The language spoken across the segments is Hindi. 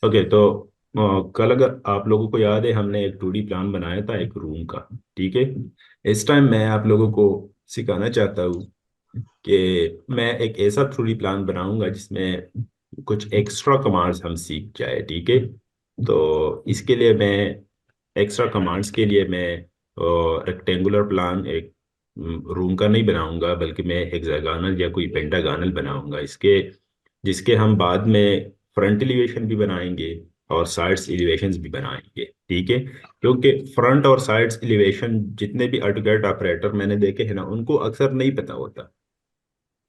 ओके, तो कल अगर आप लोगों को याद है हमने एक 2D प्लान बनाया था एक रूम का। ठीक है। इस टाइम मैं आप लोगों को सिखाना चाहता हूँ कि मैं एक ऐसा 2D प्लान बनाऊंगा जिसमें कुछ एक्स्ट्रा कमांड्स हम सीख जाए। ठीक है। तो इसके लिए मैं एक्स्ट्रा कमांड्स के लिए मैं रेक्टेंगुलर प्लान एक रूम का नहीं बनाऊंगा, बल्कि मैं हेक्सागोनल या कोई पेंटागोनल बनाऊंगा इसके, जिसके हम बाद में फ्रंट एलिवेशन भी बनाएंगे और साइड्स एलिवेशंस भी बनाएंगे। ठीक है। क्योंकि फ्रंट और साइड्स एलिवेशन जितने भी AutoCAD ऑपरेटर मैंने देखे हैं ना, उनको अक्सर नहीं पता होता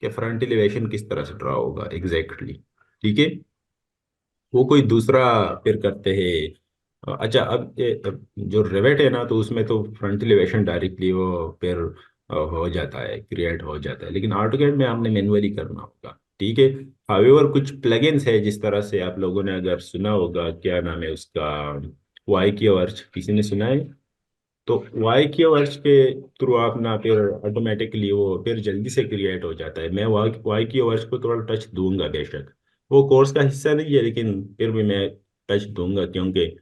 कि फ्रंट एलिवेशन किस तरह से ड्रा होगा एग्जैक्टली। ठीक है। वो कोई दूसरा फिर करते हैं। अच्छा, अब जो रिवेट है ना, तो उसमें तो फ्रंट एलिवेशन डायरेक्टली वो फिर हो जाता है, क्रिएट हो जाता है, लेकिन AutoCAD में आपने मैनुअली करना होगा। ठीक है। हावेवर कुछ प्लगइन्स है, जिस तरह से आप लोगों ने अगर सुना होगा, क्या नाम है उसका, वाई की वर्च, किसी ने सुना है? तो वाई की वर्च के थ्रू आप ना फिर ऑटोमेटिकली वो फिर जल्दी से क्रिएट हो जाता है। मैं वाई की वर्च को थोड़ा टच दूंगा, बेशक वो कोर्स का हिस्सा नहीं है, लेकिन फिर भी मैं टच दूंगा, क्योंकि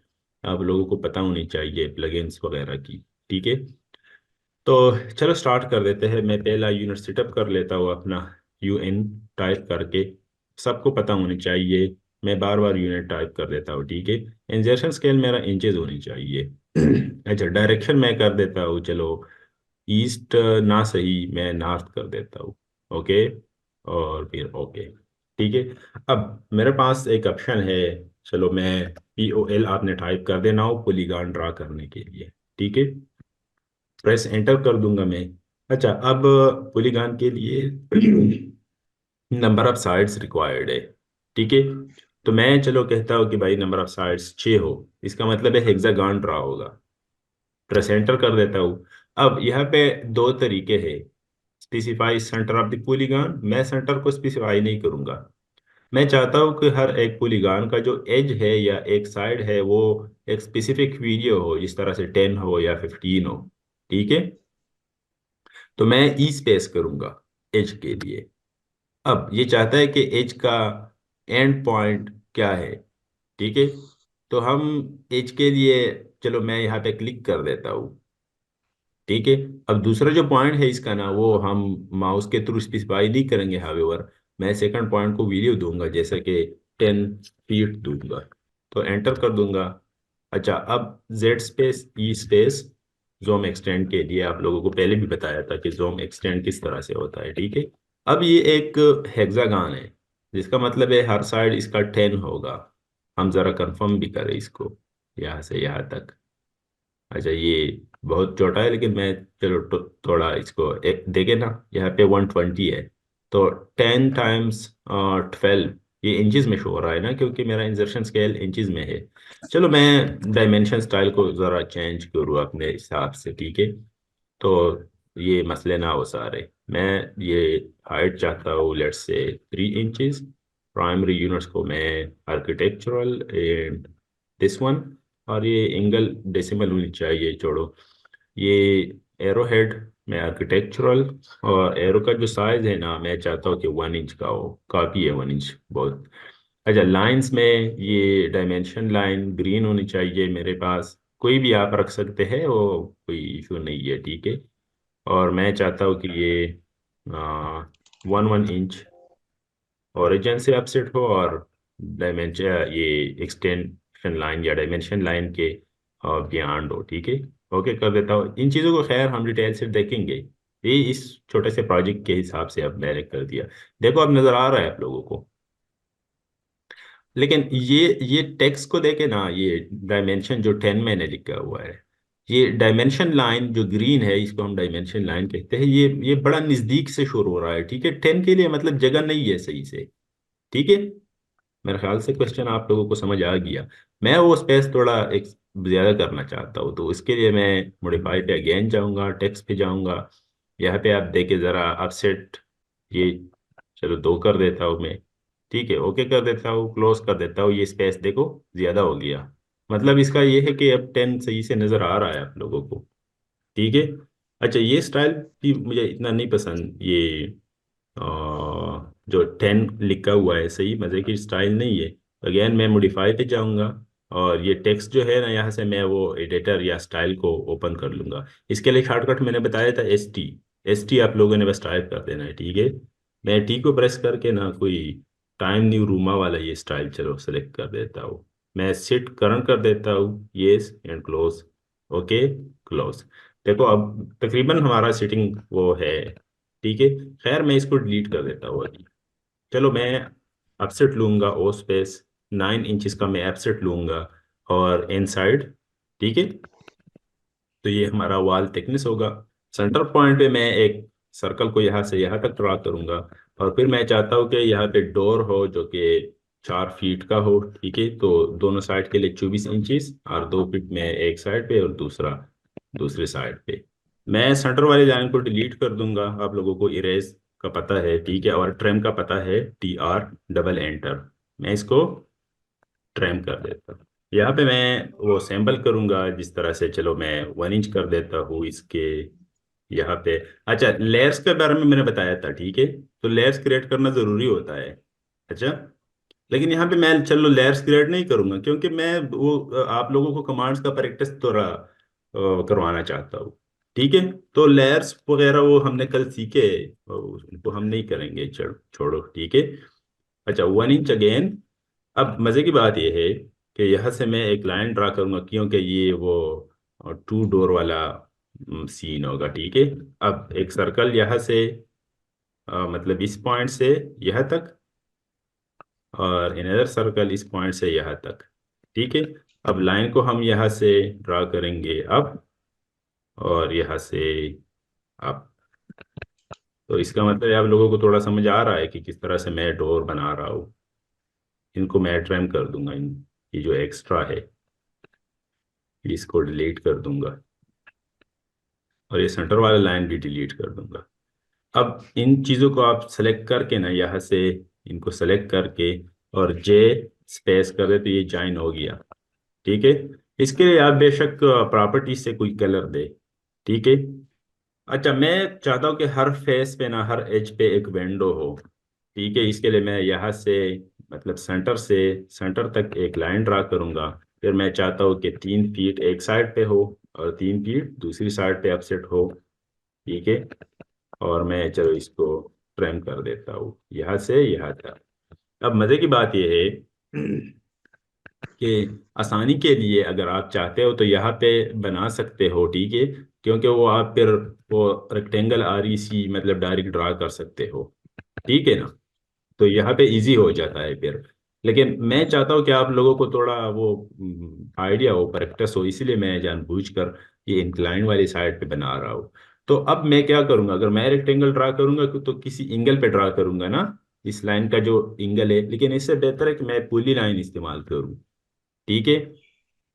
आप लोगों को पता होनी चाहिए प्लगइन्स वगैरह की। ठीक है। तो चलो स्टार्ट कर देते हैं। मैं पहला यूनिट सेटअप कर लेता हूँ अपना, UN टाइप करके। सबको पता होनी चाहिए। मैं बार बार यूनिट टाइप कर देता हूँ। ठीक है। इंजर्शन स्केल मेरा इंचेस होनी चाहिए। अच्छा, डायरेक्शन मैं कर देता हूँ, चलो ईस्ट ना सही, मैं नॉर्थ कर देता हूँ। ओके। और फिर ओके। ठीक है। अब मेरे पास एक ऑप्शन है। चलो मैं POL आपने टाइप कर देना हो पॉलीगॉन ड्रा करने के लिए। ठीक है। प्रेस एंटर कर दूंगा मैं। अच्छा, अब पॉलीगॉन के लिए नंबर ऑफ साइड्स रिक्वायर्ड है। ठीक है। तो मैं चलो कहता हूँ कि भाई नंबर ऑफ साइड्स 6 हो। इसका मतलब है हेक्सागॉन ड्रा होगा। प्रेस एंटर कर देता हूँ। अब यहाँ पे दो तरीके हैं। Specify centre of the polygon, मैं सेंटर को स्पेसिफाई नहीं करूंगा। मैं चाहता हूँ कि हर एक पॉलीगॉन का जो एज है या एक साइड है वो एक स्पेसिफिक वीडियो हो, जिस तरह से 10 हो या 15 हो। ठीक है। तो मैं ई स्पेस करूंगा एज के लिए। अब ये चाहता है कि एज का एंड पॉइंट क्या है। ठीक है। तो हम एज के लिए, चलो मैं यहाँ पे क्लिक कर देता हूँ। ठीक है। अब दूसरा जो पॉइंट है इसका ना, वो हम माउस के थ्रू स्पेसिफाई नहीं करेंगे। हावेवर मैं सेकंड पॉइंट को वैल्यू दूंगा, जैसे कि 10 फीट दूंगा। तो एंटर कर दूंगा। अच्छा, अब जेड स्पेस ई स्पेस जोम एक्सटेंड के लिए आप लोगों को पहले भी बताया था कि जोम एक्सटेंड किस तरह से होता है। ठीक है। अब ये एक हेक्सागन है, जिसका मतलब है हर साइड इसका 10 होगा। हम जरा कंफर्म भी करें इसको, यहाँ से यहाँ तक। अच्छा, ये बहुत छोटा है, लेकिन मैं चलो थोड़ा इसको एक देखे ना, यहाँ पे 120 है। तो 10 टाइम्स 12, ये इंचज में शो हो रहा है ना, क्योंकि मेरा इंसर्शन स्केल इंचज में है। चलो मैं डायमेंशन स्टाइल को ज़रा चेंज करूँ अपने हिसाब से। ठीक है। तो ये मसले ना हो सारे। मैं ये हाइट चाहता हूँ let's say 3 inches. Primary units को मैं आर्किटेक्चरल एंड दिस वन। और ये एंगल डेसिमल होनी चाहिए, छोड़ो ये। एरो हेड में आर्किटेक्चरल, और एरो का जो साइज है ना, मैं चाहता हूँ कि 1 इंच का हो। काफ़ी है 1 इंच, बहुत। अच्छा, लाइंस में ये डायमेंशन लाइन ग्रीन होनी चाहिए मेरे पास। कोई भी आप रख सकते हैं, वो कोई इशू नहीं है। ठीक है। और मैं चाहता हूँ कि ये 1 1 इंच ओरिजिन से अपसेट हो, और डायमेंशन ये एक्सटेंशन लाइन या डायमेंशन लाइन के बियॉन्ड हो। ठीक है। ओके कर देता हूँ। इन चीज़ों को खैर हम डिटेल से देखेंगे। ये इस छोटे से प्रोजेक्ट के हिसाब से अब मैंने कर दिया। देखो अब नज़र आ रहा है आप लोगों को। लेकिन ये टेक्स्ट को देखे ना, ये डायमेंशन जो 10 मैंने लिखा हुआ है, ये डायमेंशन लाइन जो ग्रीन है, इसको हम डायमेंशन लाइन कहते हैं। ये बड़ा नज़दीक से शुरू हो रहा है। ठीक है। 10 के लिए मतलब जगह नहीं है सही से। ठीक है। मेरे ख्याल से क्वेश्चन आप लोगों को समझ आ गया। मैं वो स्पेस थोड़ा एक ज्यादा करना चाहता हूँ, तो इसके लिए मैं मॉडिफाई पे अगेन जाऊंगा, टेक्स्ट पे जाऊंगा। यहाँ पे आप देखे जरा अपसेट, ये चलो 2 कर देता हूँ मैं। ठीक है। ओके कर देता हूँ, क्लोज कर देता हूँ। ये स्पेस देखो ज्यादा हो गया। मतलब इसका ये है कि अब 10 सही से नजर आ रहा है आप लोगों को। ठीक है। अच्छा, ये स्टाइल भी मुझे इतना नहीं पसंद। ये जो 10 लिखा हुआ है, सही मजे की स्टाइल नहीं है। अगेन मैं मॉडिफाई पे जाऊंगा, और ये टेक्स्ट जो है ना, यहाँ से मैं वो एडिटर या स्टाइल को ओपन कर लूंगा। इसके लिए शॉर्टकट मैंने बताया था एस टी। एस टी आप लोगों ने बस टाइप कर देना है, ठीक है। मैं टी को प्रेस करके ना कोई टाइम न्यू रूमा वाला ये स्टाइल चलो सेलेक्ट कर देता हूँ। मैं सिट करंट कर देता हूँ, yes and close. Okay, close. देखो अब तकरीबन हमारा सिटिंग वो है, ठीक है। खैर मैं इसको डिलीट कर देता हूँ अभी। चलो मैं अपसेट लूंगा, ओ स्पेस 9 इंचज का मैं अपसेट लूंगा, और इनसाइड, ठीक है। तो ये हमारा वॉल थिकनेस होगा। सेंटर पॉइंट पे मैं एक सर्कल को यहाँ से यहाँ तक ड्रा करूंगा, और फिर मैं चाहता हूँ कि यहाँ पे डोर हो जो कि 4 फीट का हो, ठीक है। तो दोनों साइड के लिए 24 इंचज, और 2 फीट में एक साइड पे और दूसरा दूसरी साइड पे। मैं सेंटर वाली लाइन को डिलीट कर दूंगा, आप लोगों को इरेज का पता है, ठीक है, और ट्रिम का पता है, TR डबल एंटर। मैं इसको ट्रिम कर देता हूँ। यहाँ पे मैं वो सैम्पल करूंगा जिस तरह से, चलो मैं 1 इंच कर देता हूँ इसके यहाँ पे। अच्छा, लेयर्स के बारे में मैंने बताया था, ठीक है। तो लेयर्स क्रिएट करना जरूरी होता है। अच्छा, लेकिन यहाँ पे मैं चलो लेयर्स क्रिएट नहीं करूंगा, क्योंकि मैं वो आप लोगों को कमांड्स का प्रैक्टिस थोड़ा करवाना चाहता हूँ, ठीक है। तो लेयर्स वगैरह वो हमने कल सीखे, उनको हम नहीं करेंगे, चलो छोड़ो, ठीक है। अच्छा, 1 इंच अगेन। अब मजे की बात यह है कि यहाँ से मैं एक लाइन ड्रा करूंगा, क्योंकि ये वो टू डोर वाला सीन होगा, ठीक है। अब एक सर्कल यहाँ से मतलब इस पॉइंट से यहाँ तक, और अनदर सर्कल इस पॉइंट से यहाँ तक, ठीक है। अब लाइन को हम यहाँ से ड्रा करेंगे अब, और यहाँ से अब। तो इसका मतलब आप लोगों को थोड़ा समझ आ रहा है कि किस तरह से मैं डोर बना रहा हूँ। इनको मैं ट्रिम कर दूंगा, ये जो एक्स्ट्रा है इसको डिलीट कर दूंगा, और ये सेंटर वाला लाइन भी डिलीट कर दूंगा। अब इन चीज़ों को आप सेलेक्ट करके ना यहाँ से, इनको सेलेक्ट करके और जे स्पेस कर दे तो ये ज्वाइन हो गया, ठीक है। इसके लिए आप बेशक प्रॉपर्टीज से कोई कलर दे, ठीक है। अच्छा, मैं चाहता हूँ कि हर फेस पे ना, हर एज पे एक विंडो हो, ठीक है। इसके लिए मैं यहाँ से मतलब सेंटर से सेंटर तक एक लाइन ड्रा करूंगा। फिर मैं चाहता हूँ कि 3 फीट एक साइड पे हो, और 3 फीट दूसरी साइड पे अपसेट हो, ठीक है। और मैं चलो इसको ट्रिम कर देता हूँ यहाँ से यहाँ तक। अब मजे की बात यह है कि आसानी के लिए अगर आप चाहते हो तो यहाँ पे बना सकते हो, ठीक है। क्योंकि वो आप फिर वो रेक्टेंगल REC मतलब डायरेक्ट ड्रा कर सकते हो, ठीक है ना। तो यहाँ पे इजी हो जाता है फिर। लेकिन मैं चाहता हूँ कि आप लोगों को थोड़ा वो आइडिया हो, प्रैक्टिस हो, इसीलिए मैं जानबूझकर ये इंक्लाइन वाली साइड पे बना रहा हूँ। तो अब मैं क्या करूंगा, अगर मैं रेक्टेंगल ड्रा करूंगा तो किसी एंगल पे ड्रा करूंगा ना, इस लाइन का जो एंगल है। लेकिन इससे बेहतर है कि मैं पूरी लाइन इस्तेमाल करूँ, ठीक है।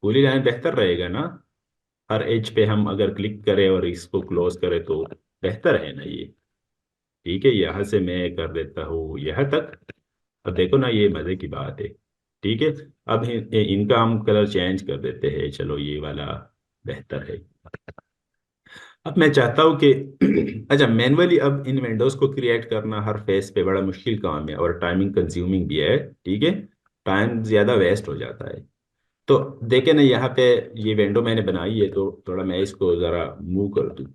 पूरी लाइन बेहतर रहेगा ना। हर एज पे हम अगर क्लिक करें और इसको क्लोज करें तो बेहतर है ना ये, ठीक है। यहाँ से मैं कर देता हूँ यहाँ तक। अब देखो ना, ये मजे की बात है, ठीक है। अब इनका हम कलर चेंज कर देते हैं, चलो ये वाला बेहतर है। अब मैं चाहता हूँ कि अच्छा, मैनुअली अब इन विंडोज को क्रिएट करना हर फेस पे बड़ा मुश्किल काम है, और टाइमिंग कंज्यूमिंग भी है, ठीक है। टाइम ज़्यादा वेस्ट हो जाता है। तो देखे ना यहाँ पे, ये विंडो मैंने बनाई है, तो थोड़ा मैं इसको ज़रा मूव कर दूँ।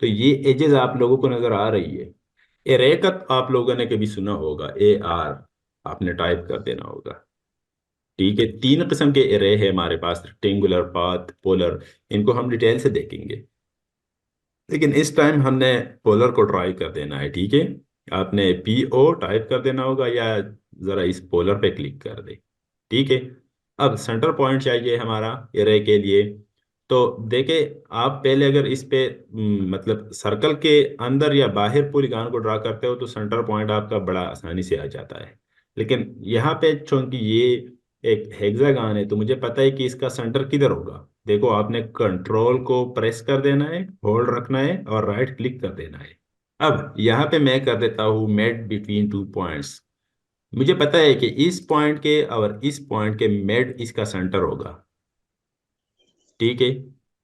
तो ये एजेस आप लोगों को नज़र आ रही है। एरे का आप लोगों ने कभी सुना होगा, AR आपने टाइप कर देना होगा, ठीक है। 3 किस्म के एरे है हमारे पास, रेक्टेंगुलर, पाथ, पोलर। इनको हम डिटेल से देखेंगे, लेकिन इस टाइम हमने पोलर को ट्राई कर देना है, ठीक है। आपने PO टाइप कर देना होगा, या ज़रा इस पोलर पे क्लिक कर दे, ठीक है। अब सेंटर पॉइंट चाहिए हमारा एरे के लिए। तो देखे, आप पहले अगर इस पे मतलब सर्कल के अंदर या बाहर पॉलीगॉन को ड्रा करते हो तो सेंटर पॉइंट आपका बड़ा आसानी से आ जाता है। लेकिन यहाँ पे चूंकि ये एक हेक्सागन है, तो मुझे पता है कि इसका सेंटर किधर होगा। देखो, आपने कंट्रोल को प्रेस कर देना है, होल्ड रखना है, और राइट क्लिक कर देना है। अब यहाँ पे मैं कर देता हूँ मेड बिटवीन 2 पॉइंट्स। मुझे पता है कि इस पॉइंट के और इस पॉइंट के मेड इसका सेंटर होगा, ठीक है।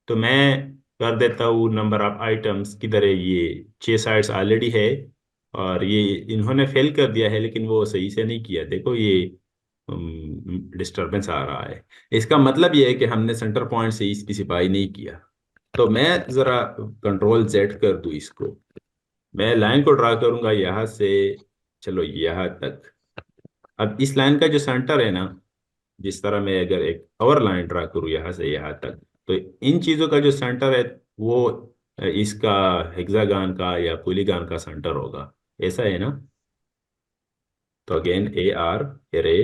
तो मैं कर देता हूँ नंबर ऑफ आइटम्स किधर है, ये 6 साइड्स ऑलरेडी है। और ये इन्होंने फेल कर दिया है, लेकिन वो सही से नहीं किया, देखो ये डिस्टरबेंस आ रहा है। इसका मतलब ये है कि हमने सेंटर पॉइंट से स्पेसिफाई नहीं किया। तो मैं ज़रा कंट्रोल जेड कर दूँ इसको। मैं लाइन को ड्रा करूंगा यहाँ से, चलो यहाँ तक। अब इस लाइन का जो सेंटर है ना, जिस तरह मैं अगर एक और लाइन ड्रा करूँ यहाँ से यहाँ तक, तो इन चीज़ों का जो सेंटर है वो इसका हेक्सागन का या पॉलीगॉन का सेंटर होगा। ऐसा है ना? तो अगेन ए आर एरे,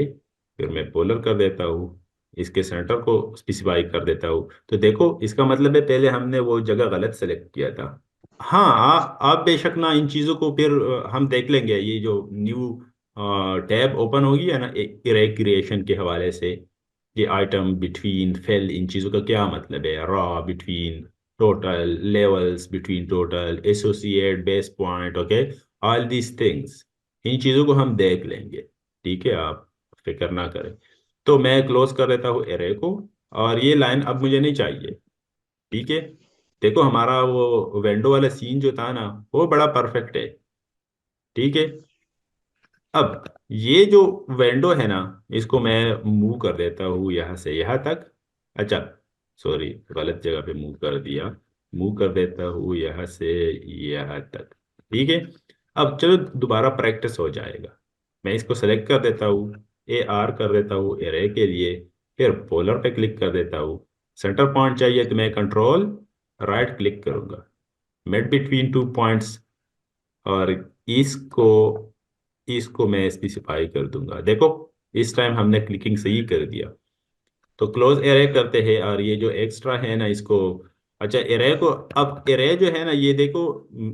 फिर मैं पोलर कर देता हूँ, इसके सेंटर को स्पेसिफाई कर देता हूँ। तो देखो इसका मतलब है पहले हमने वो जगह गलत सेलेक्ट किया था। हाँ, आप बेशक ना इन चीज़ों को फिर हम देख लेंगे। ये जो न्यू टैब ओपन होगी है ना इरे क्रिएशन के हवाले से, ये आइटम बिटवीन फेल, इन चीज़ों का क्या मतलब है, raw between total, levels between total, associate base point, okay, all these things, इन चीज़ों को हम देख लेंगे। ठीक है, आप फिक्र ना करें। तो मैं क्लोज कर देता हूँ एरे को, और ये लाइन अब मुझे नहीं चाहिए। ठीक है, देखो हमारा वो विंडो वाला सीन जो था ना, वो बड़ा परफेक्ट है। ठीक है, अब ये जो विंडो है ना, इसको मैं मूव कर देता हूँ यहाँ से यहाँ तक। अच्छा, सॉरी, गलत जगह पे मूव कर दिया। मूव कर देता हूँ यहाँ से यहाँ तक। ठीक है, अब चलो दोबारा प्रैक्टिस हो जाएगा। मैं इसको सेलेक्ट कर देता हूँ, ए आर कर देता हूँ एरे के लिए, फिर पोलर पे क्लिक कर देता हूँ। सेंटर पॉइंट चाहिए तो मैं कंट्रोल राइट क्लिक करूंगा, मिड बिटवीन टू पॉइंट्स, और इसको इसको मैं स्पेसिफाई कर दूंगा। देखो इस टाइम हमने क्लिकिंग सही कर दिया। तो क्लोज एरे करते हैं, और ये जो एक्स्ट्रा है ना इसको, अच्छा एरे को, अब एरे जो है ना ये देखो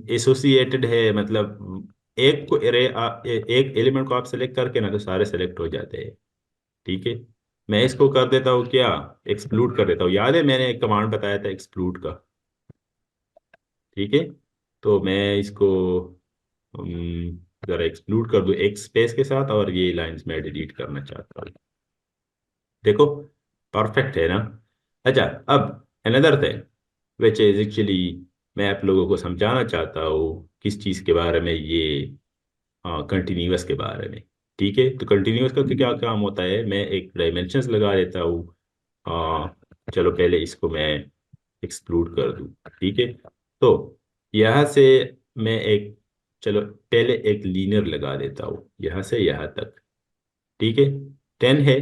एसोसिएटेड है, मतलब एक को एरे एक एलिमेंट को आप सेलेक्ट करके ना तो सारे सेलेक्ट हो जाते हैं। ठीक है, मैं इसको कर देता हूँ क्या, एक्सक्लूड कर देता हूँ। याद है मैंने एक कमांड बताया था एक्सक्लूड का? ठीक है, तो मैं इसको जरा एक्सक्लूड कर दूं एक स्पेस के साथ, और ये लाइंस मैं डिलीट करना चाहता हूँ। देखो परफेक्ट है ना? अच्छा, अब another thing which is actually, मैं आप लोगों को समझाना चाहता हूँ किस चीज़ के बारे में, ये कंटिन्यूअस के बारे में। ठीक है, तो कंटिन्यूअस का क्या काम होता है, मैं एक डायमेंशंस लगा देता हूँ। चलो पहले इसको मैं एक्सक्लूड कर दूं। ठीक है, तो यहाँ से मैं एक, चलो पहले एक लीनियर लगा देता हूँ यहाँ से यहाँ तक। ठीक है, 10 है।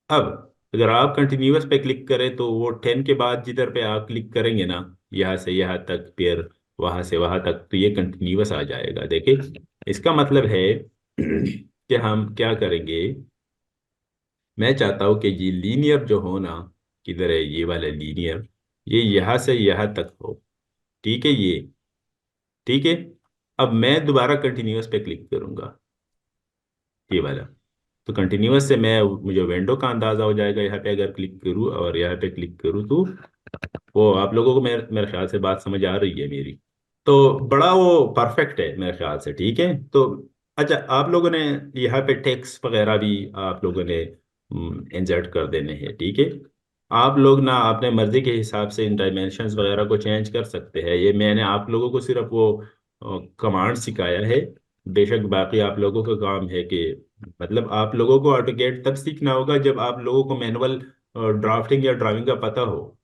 अब अगर आप कंटिन्यूअस पे क्लिक करें तो वो 10 के बाद जिधर पे आप क्लिक करेंगे ना, यहाँ से यहाँ तक, फिर वहां से वहां तक, तो ये कंटिन्यूअस आ जाएगा। देखिए इसका मतलब है कि हम क्या करेंगे, मैं चाहता हूँ कि ये लीनियर जो हो ना, किधर है ये वाला लीनियर, ये यहाँ से यहाँ तक हो। ठीक है, ये ठीक है। अब मैं दोबारा कंटिन्यूअस पे क्लिक करूंगा, ये वाला। तो कंटिन्यूअस से मैं, मुझे विंडो का अंदाजा हो जाएगा। यहाँ पे अगर क्लिक करूँ और यहाँ पे क्लिक करूँ तो वो आप लोगों को मेरे ख्याल से बात समझ आ रही है मेरी। तो बड़ा वो परफेक्ट है मेरे ख्याल से। ठीक है, तो अच्छा आप लोगों ने यहाँ पे टेक्स्ट वगैरह भी आप लोगों ने इंसर्ट कर देने हैं। ठीक है, आप लोग ना अपने मर्जी के हिसाब से इन डायमेंशंस वगैरह को चेंज कर सकते हैं। ये मैंने आप लोगों को सिर्फ वो कमांड सिखाया है। बेशक बाकी आप लोगों का काम है कि, मतलब आप लोगों को ऑटोकैड तब सीखना होगा जब आप लोगों को मैनुअल ड्राफ्टिंग या ड्राइंग का पता हो।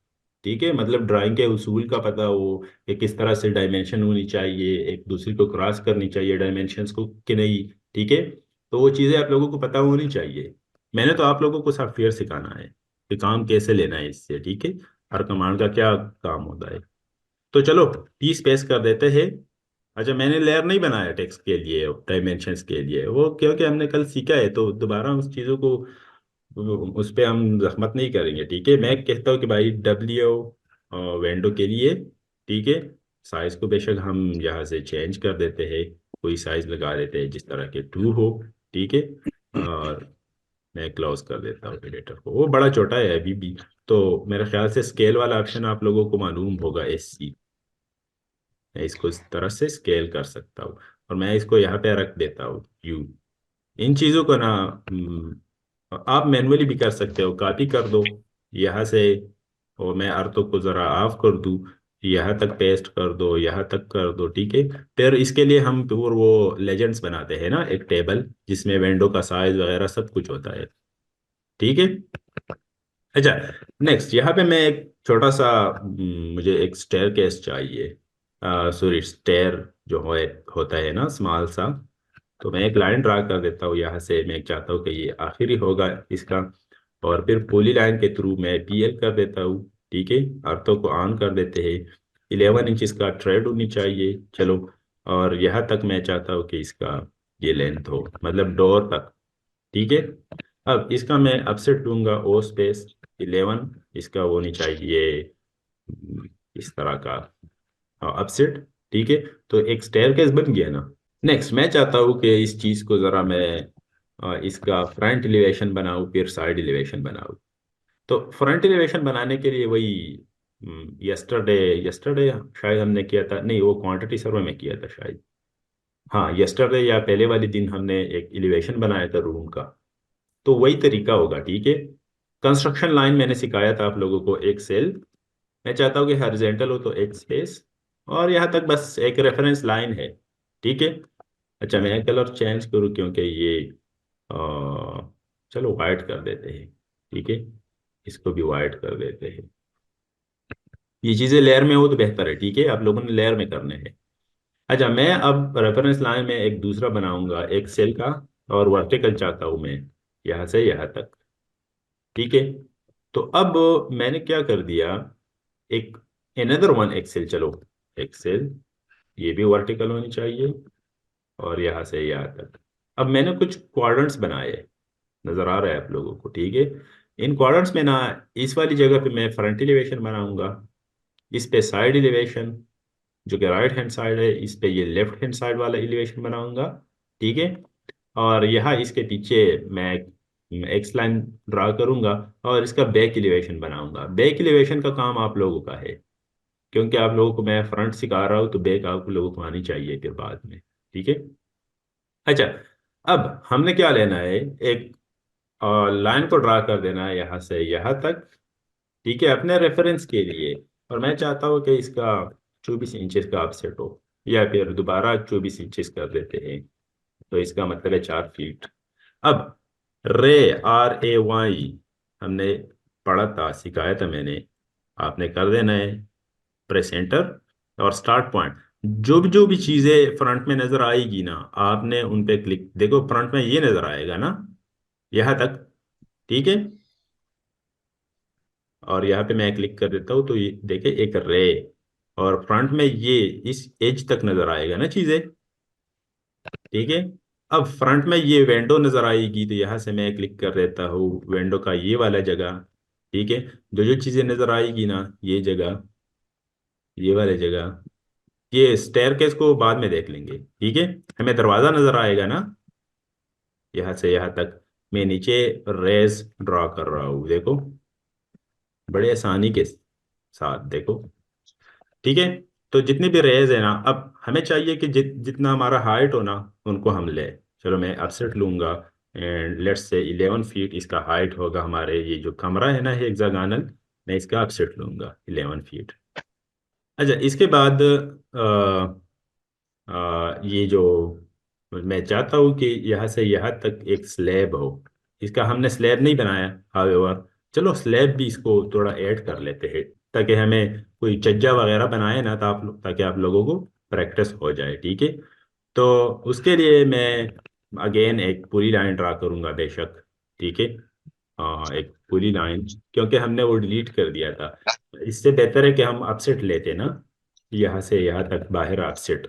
ठीक है, मतलब ड्राइंग के उसूल का पता हो कि किस तरह से डायमेंशन होनी चाहिए, एक दूसरे को क्रॉस करनी चाहिए डायमेंशंस को कि नहीं। ठीक है, तो वो चीज़ें आप लोगों को पता होनी चाहिए। मैंने तो आप लोगों को सॉफ्टवेयर सिखाना है कि काम कैसे लेना है इससे। ठीक है, हर कमांड का क्या काम होता है। तो चलो टी स्पेस कर देते हैं। अच्छा, मैंने लेयर नहीं बनाया टेक्स्ट के लिए, डायमेंशंस के लिए, वो क्योंकि हमने कल सीखा है, तो दोबारा उस चीज़ों को, उस पे हम जहमत नहीं करेंगे। ठीक है, मैं कहता हूँ कि भाई डब्ल्यू विंडो के लिए, ठीक है, साइज को बेशक हम यहाँ से चेंज कर देते हैं, कोई साइज लगा देते हैं जिस तरह के टू हो। ठीक है, और मैं क्लोज कर देता हूँ एडिटर को, वो बड़ा छोटा है अभी भी। तो मेरे ख्याल से स्केल वाला ऑप्शन आप लोगों को मालूम होगा, SC। मैं इसको इस तरह से स्केल कर सकता हूँ, और मैं इसको यहाँ पे रख देता हूँ U। इन चीज़ों को ना आप मैनुअली भी कर सकते हो, कॉपी कर दो यहाँ से, और मैं अर्थों को ज़रा ऑफ कर दूँ। यहाँ तक पेस्ट कर दो, यहाँ तक कर दो, ठीक है। फिर इसके लिए हम फिर वो लेजेंड्स बनाते हैं ना, एक टेबल जिसमें विंडो का साइज वगैरह सब कुछ होता है, ठीक है। अच्छा, नेक्स्ट यहाँ पे मैं एक छोटा सा मुझे एक स्टेयर केस चाहिए, सॉरी स्टेयर जो होता है ना स्मॉल सा। तो मैं एक लाइन ड्रा कर देता हूँ यहाँ से, मैं चाहता हूँ कि ये आखिरी होगा इसका। और फिर पॉली लाइन के थ्रू मैं पीएल कर देता हूँ, ठीक है। अर्थों को ऑन कर देते हैं। 11 इंच का ट्रेड होनी चाहिए, चलो। और यहाँ तक मैं चाहता हूँ कि इसका ये लेंथ हो, मतलब डोर तक, ठीक है। अब इसका मैं अपसेट लूंगा ओ स्पेस 11, इसका वो नहीं चाहिए इस तरह का, हाँ अपसेट, ठीक है। तो एक स्टेयरकेस बन गया ना। नेक्स्ट मैं चाहता हूँ कि इस चीज़ को ज़रा मैं इसका फ्रंट एलिवेशन बनाऊँ फिर साइड एलिवेशन बनाऊँ। तो फ्रंट एलिवेशन बनाने के लिए वही यस्टरडे यस्टरडे शायद हमने किया था, नहीं वो क्वांटिटी सर्वे में किया था शायद। हाँ यस्टरडे या पहले वाले दिन हमने एक एलिवेशन बनाया था रूम का। तो वही तरीका होगा, ठीक है। कंस्ट्रक्शन लाइन मैंने सिखाया था आप लोगों को, एक सेल मैं चाहता हूँ कि हॉरिजॉन्टल हो तो एक स्पेस, और यहाँ तक बस एक रेफरेंस लाइन है, ठीक है। अच्छा मैं कलर चेंज करूँ क्योंकि ये अ, चलो वाइट कर देते हैं, ठीक है। इसको भी वाइट कर देते हैं। ये चीज़ें लेयर में हो तो बेहतर है, ठीक है, आप लोगों ने लेयर में करने हैं। अच्छा मैं अब रेफरेंस लाइन में एक दूसरा बनाऊंगा एक सेल का, और वर्टिकल चाहता हूँ मैं यहाँ से यहाँ तक, ठीक है। तो अब मैंने क्या कर दिया, एक एनदर वन एक्सेल, चलो एक्सेल, ये भी वर्टिकल होनी चाहिए, और यहाँ से यहाँ तक। अब मैंने कुछ क्वाड्रेंट्स बनाए, नजर आ रहा है आप लोगों को, ठीक है। इन क्वाड्रेंट्स में ना, इस वाली जगह पे मैं फ्रंट एलिवेशन बनाऊंगा, इस पे साइड एलिवेशन जो कि राइट हैंड साइड है, इस पे ये लेफ्ट हैंड साइड वाला एलिवेशन बनाऊंगा, ठीक है। और यहाँ इसके पीछे मैं एक्स लाइन ड्रा करूंगा, और इसका बैक एलिवेशन बनाऊंगा। बैक एलिवेशन का काम आप लोगों का है, क्योंकि आप लोगों को मैं फ्रंट सिखा रहा हूँ तो बैक आप लोगों को आनी चाहिए फिर बाद में, ठीक है। अच्छा, अब हमने क्या लेना है, एक लाइन को ड्रा कर देना है यहाँ से यहाँ तक, ठीक है, अपने रेफरेंस के लिए। और मैं चाहता हूँ कि इसका 24 इंचेस का अपसेट हो, या फिर दोबारा 24 इंचेस कर देते हैं, तो इसका मतलब है 4 फीट। अब रे, RAY हमने पढ़ा था, सिखाया था मैंने, आपने कर देना है प्रेस एंटर। और स्टार्ट पॉइंट, जो भी चीजें फ्रंट में नजर आएगी ना, आपने उन पे क्लिक, देखो फ्रंट में ये नजर आएगा ना, यहाँ तक, ठीक है। और यहाँ पे मैं क्लिक कर देता हूँ तो ये देखे एक रे, और फ्रंट में ये इस एज तक नजर आएगा ना चीजें, ठीक है। अब फ्रंट में ये विंडो नजर आएगी, तो यहाँ से मैं क्लिक कर देता हूँ विंडो का ये वाला जगह, ठीक है। जो जो चीजें नजर आएगी ना, ये जगह, ये वाले जगह, ये स्टेयरकेस को बाद में देख लेंगे, ठीक है। हमें दरवाजा नजर आएगा ना, यहाँ से यहाँ तक। मैं नीचे रेस ड्रॉ कर रहा हूँ, देखो बड़े आसानी के साथ, देखो, ठीक है। तो जितनी भी रेज है ना, अब हमें चाहिए कि जितना हमारा हाइट हो ना, उनको हम ले। चलो मैं अपसेट लूंगा, एंड लेट्स से 11 फीट इसका हाइट होगा, हमारे ये जो कमरा है ना हेक्सागोनल, मैं इसका अपसेट लूंगा 11 फीट। अच्छा इसके बाद ये जो मैं चाहता हूँ कि यहाँ से यहाँ तक एक स्लैब हो। इसका हमने स्लैब नहीं बनाया, हावेवर चलो स्लैब भी इसको थोड़ा ऐड कर लेते हैं, ताकि हमें कोई छज्जा वगैरह बनाए ना, तो ताकि आप लोगों को प्रैक्टिस हो जाए, ठीक है। तो उसके लिए मैं अगेन एक पूरी लाइन ड्रा करूंगा बेशक, ठीक है। एक पूरी लाइन, क्योंकि हमने वो डिलीट कर दिया था। इससे बेहतर है कि हम अपसेट लेते ना, यहाँ से यहाँ तक बाहर अपसेट,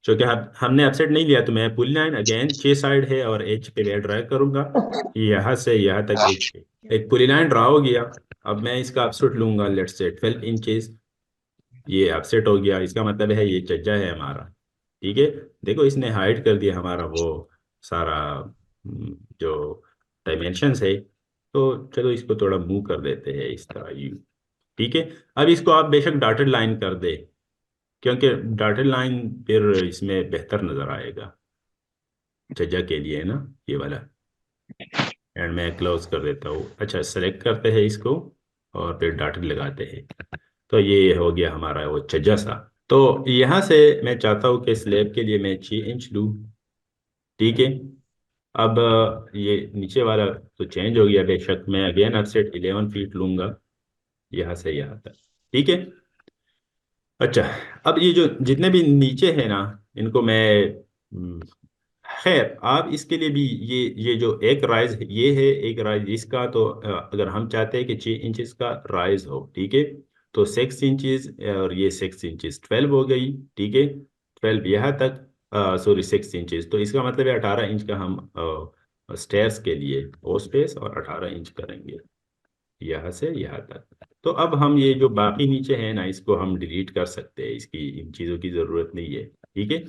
जो कि हमने अपसेट नहीं लिया, तो मैं पुल लाइन अगेन 6 साइड है और एच पे मैं ड्रैग करूंगा, यहाँ से यहाँ तक एच पे एक पुली लाइन ड्रा हो गया। अब मैं इसका अपसेट लूंगा, लेट्स से 12 इंचेस, ये अपसेट हो गया, इसका मतलब है ये चज्जा है हमारा, ठीक है। देखो इसने हाइड कर दिया हमारा वो सारा जो डायमेंशंस है। तो चलो इसको थोड़ा मूव कर देते हैं इस तरह यू, ठीक है। अब इसको आप बेशक डॉटेड लाइन कर दे, क्योंकि डॉटेड लाइन फिर इसमें बेहतर नजर आएगा जजा के लिए, है ना ये वाला। एंड मैं क्लोज कर देता हूँ। अच्छा सेलेक्ट करते हैं इसको, और फिर डॉटेड लगाते हैं। तो ये हो गया हमारा वो छज्जा सा। तो यहाँ से मैं चाहता हूँ कि स्लैब के लिए मैं 6 इंच लूँ। ठीक है। अब ये नीचे वाला तो चेंज हो गया बेशक, मैं अगेन अपसेट 11 फीट लूंगा यहाँ से यहाँ तक। ठीक है। अच्छा, अब ये जो जितने भी नीचे हैं ना, इनको मैं खैर आप इसके लिए भी ये जो एक राइज ये है, एक राइज इसका, तो अगर हम चाहते हैं कि 6 इंचेस का राइज हो, ठीक है, तो 6 इंचेस और ये 6 इंचेस 12 हो गई। ठीक है। 12 यहाँ तक, सॉरी 6 इंचेस, तो इसका मतलब है 18 इंच का हम स्टेयर्स के लिए वो स्पेस, और 18 इंच करेंगे यहाँ से यहाँ तक। तो अब हम ये जो बाकी नीचे है ना, इसको हम डिलीट कर सकते हैं, इसकी इन चीज़ों की ज़रूरत नहीं है। ठीक है।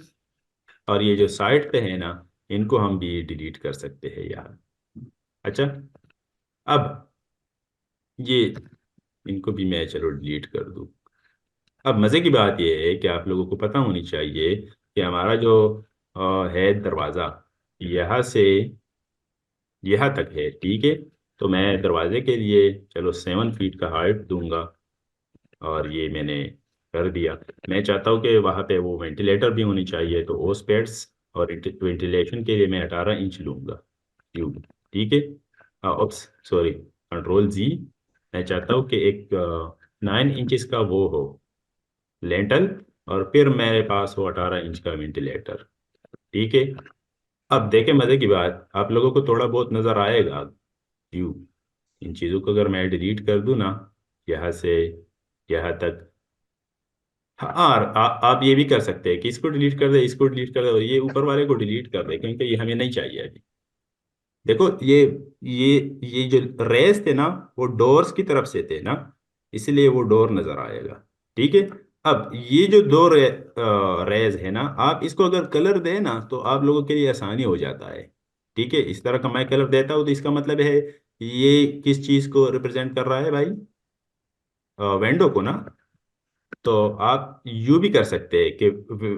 और ये जो साइड पे है ना, इनको हम भी डिलीट कर सकते हैं यार। अच्छा, अब ये इनको भी मैं चलो डिलीट कर दूं। अब मज़े की बात ये है कि आप लोगों को पता होनी चाहिए कि हमारा जो है दरवाज़ा यहाँ से यहाँ तक है। ठीक है। तो मैं दरवाजे के लिए चलो 7 फीट का हाइट दूंगा, और ये मैंने कर दिया। मैं चाहता हूँ कि वहाँ पे वो वेंटिलेटर भी होनी चाहिए, तो ओस पैड्स और वेंटिलेशन के लिए मैं 18 इंच लूँगा ट्यूब। ठीक है। Oops sorry, control Z। मैं चाहता हूँ कि एक 9 इंचेस का वो हो लेंटल, और फिर मेरे पास हो 18 इंच का वेंटिलेटर। ठीक है। अब देखें मज़े की बात, आप लोगों को थोड़ा बहुत नज़र आएगा ट्यूब। इन चीज़ों को अगर मैं डिलीट कर दूँ ना, यहाँ से यहाँ तक। हाँ, और आप ये भी कर सकते हैं कि इसको डिलीट कर दे, इसको डिलीट कर दे, और ये ऊपर वाले को डिलीट कर दे, क्योंकि ये हमें नहीं चाहिए अभी। देखो ये ये जो रेस थे ना, वो डोर्स की तरफ से थे ना, इसलिए वो डोर नजर आएगा। ठीक है। अब ये जो दो रेज है ना, आप इसको अगर कलर दे ना, तो आप लोगों के लिए आसानी हो जाता है। ठीक है। इस तरह का मैं कलर देता हूँ, तो इसका मतलब है ये किस चीज को रिप्रेजेंट कर रहा है भाई, वेंडो को ना। तो आप यू भी कर सकते हैं कि